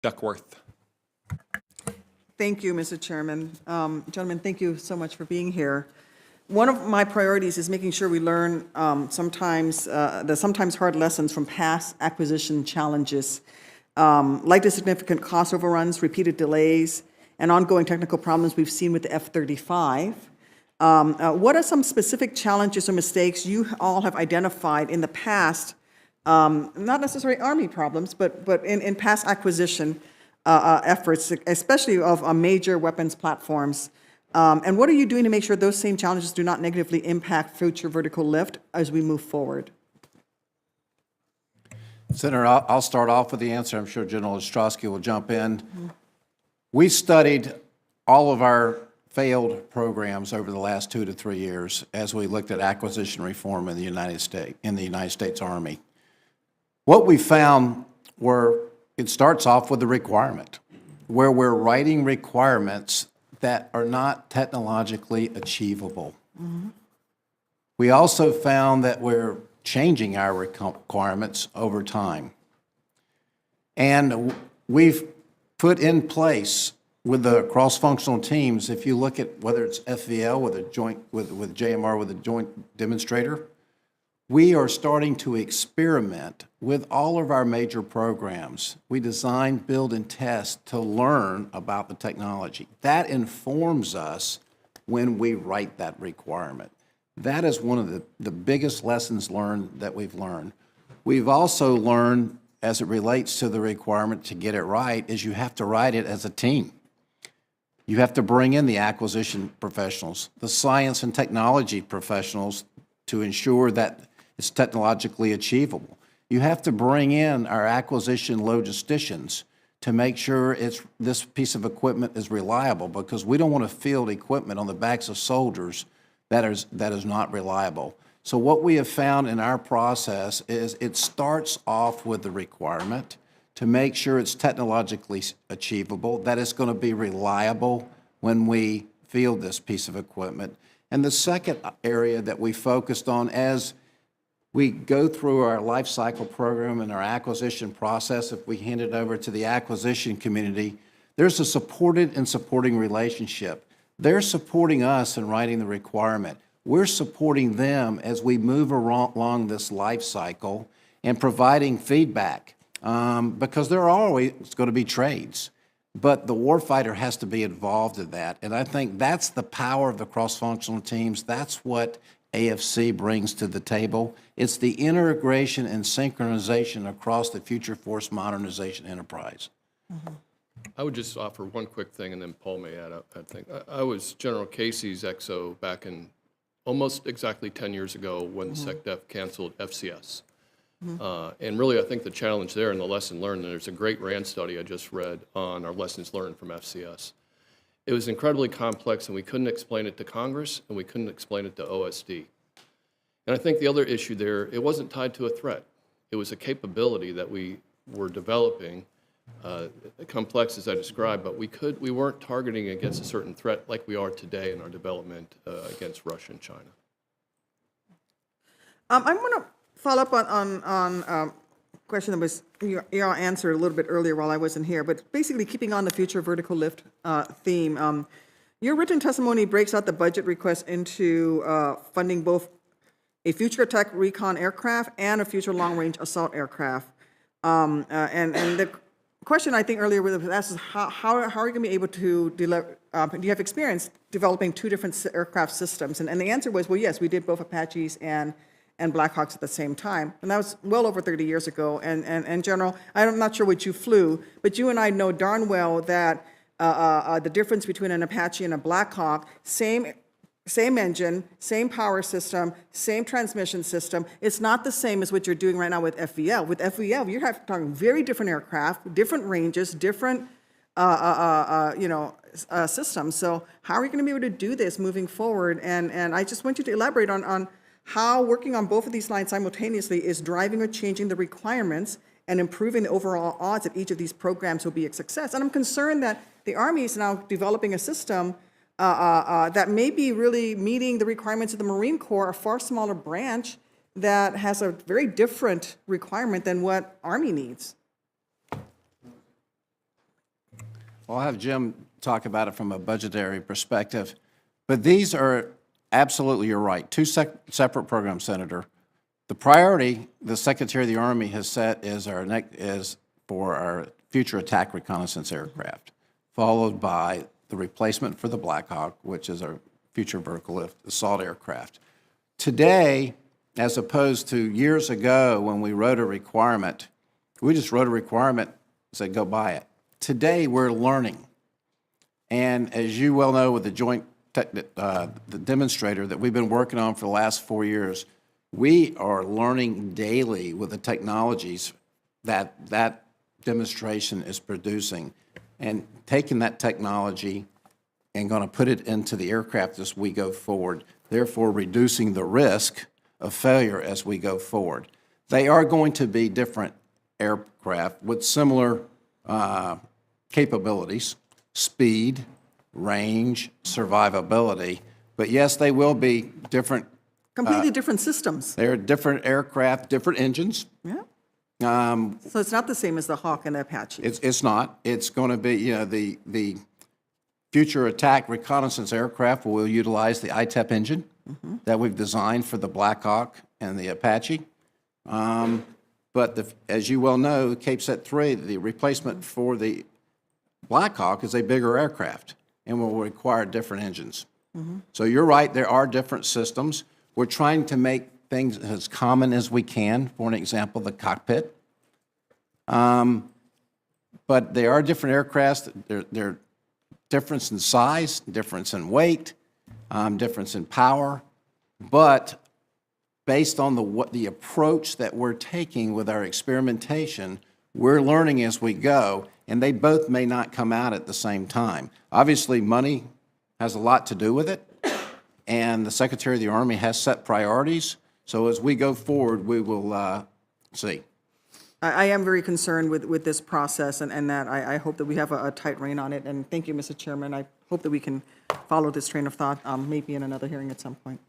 Duckworth. Thank you, Mr. Chairman. Gentlemen, thank you so much for being here. One of my priorities is making sure we learn the sometimes hard lessons from past acquisition challenges, like the significant cost overruns, repeated delays, and ongoing technical problems we've seen with the F-35. What are some specific challenges or mistakes you all have identified in the past, not necessarily Army problems, but in past acquisition efforts, especially of major weapons platforms? And what are you doing to make sure those same challenges do not negatively impact future vertical lift as we move forward? Senator, I'll start off with the answer. I'm sure General Ostrowski will jump in. We studied all of our failed programs over the last 2 to 3 years as we looked at acquisition reform in the United States Army. What we found it starts off with the requirement, where we're writing requirements that are not technologically achievable. We also found that we're changing our requirements over time. And we've put in place with the cross-functional teams, if you look at whether it's FVL with JMR with a joint demonstrator, we are starting to experiment with all of our major programs. We design, build, and test to learn about the technology. That informs us when we write that requirement. That is one of the biggest lessons learned that we've learned. We've also learned, as it relates to the requirement to get it right, is you have to write it as a team. You have to bring in the acquisition professionals, the science and technology professionals to ensure that it's technologically achievable. You have to bring in our acquisition logisticians to make sure this piece of equipment is reliable, because we don't want to field equipment on the backs of soldiers that is not reliable. So what we have found in our process is it starts off with the requirement to make sure it's technologically achievable, that it's going to be reliable when we field this piece of equipment. And the second area that we focused on as we go through our life cycle program and our acquisition process, if we hand it over to the acquisition community, there's a supported and supporting relationship. They're supporting us in writing the requirement. We're supporting them as we move along this life cycle and providing feedback, because there are always going to be trades, but the warfighter has to be involved in that. And I think that's the power of the cross-functional teams. That's what AFC brings to the table. It's the integration and synchronization across the future force modernization enterprise. I would just offer one quick thing, and then Paul may add up. I was General Casey's XO back in almost exactly 10 years ago when the SecDef canceled FCS. And really, I think the challenge there and the lesson learned, and there's a great RAND study I just read on our lessons learned from FCS. It was incredibly complex, and we couldn't explain it to Congress, and we couldn't explain it to OSD. And I think the other issue there, it wasn't tied to a threat. It was a capability that we were developing, complex as I described, but we weren't targeting against a certain threat like we are today in our development against Russia and China. I'm going to follow up on a question that was you all answered a little bit earlier while I wasn't here, but basically keeping on the future vertical lift theme. Your written testimony breaks out the budget request into funding both a future attack recon aircraft and a future long-range assault aircraft. And the question I think earlier was asked is how are you going to be able to do you have experience developing two different aircraft systems? And the answer was, well, yes, we did both Apaches and Blackhawks at the same time. And that was well over 30 years ago. And General, I'm not sure what you flew, but you and I know darn well that the difference between an Apache and a Blackhawk, same engine, same power system, same transmission system. It's not the same as what you're doing right now with FVL. With FVL, you're talking very different aircraft, different ranges, different systems. So how are you going to be able to do this moving forward? And I just want you to elaborate on how working on both of these lines simultaneously is driving or changing the requirements and improving the overall odds that each of these programs will be a success. And I'm concerned that the Army is now developing a system that may be really meeting the requirements of the Marine Corps, a far smaller branch that has a very different requirement than what Army needs. Well, I'll have Jim talk about it from a budgetary perspective. But these are, absolutely, you're right, two separate programs, Senator. The priority the Secretary of the Army has set is for our future attack reconnaissance aircraft, followed by the replacement for the Blackhawk, which is our future vertical lift assault aircraft. Today, as opposed to years ago when we wrote a requirement, we just wrote a requirement, said go buy it. Today, we're learning. And as you well know with the joint the demonstrator that we've been working on for the last 4 years, we are learning daily with the technologies that that demonstration is producing, and taking that technology and going to put it into the aircraft as we go forward, therefore reducing the risk of failure as we go forward. They are going to be different aircraft with similar capabilities, speed, range, survivability, but yes, they will be different. Completely different systems. They're different aircraft, different engines. Yeah. So it's not the same as the Hawk and the Apache. It's not. It's going to be, you know, the future attack reconnaissance aircraft will utilize the ITEP engine that we've designed for the Blackhawk and the Apache. But as you well know, Cape Set 3, the replacement for the Blackhawk is a bigger aircraft and will require different engines. So you're right, there are different systems. We're trying to make things as common as we can. For an example, the cockpit. But they are different aircrafts. They're difference in size, difference in weight, difference in power. But based on the approach that we're taking with our experimentation, we're learning as we go, and they both may not come out at the same time. Obviously, money has a lot to do with it, and the Secretary of the Army has set priorities. So as we go forward, we will see. I am very concerned with this process, and that I hope that we have a tight rein on it. And thank you, Mr. Chairman. I hope that we can follow this train of thought, maybe in another hearing at some point.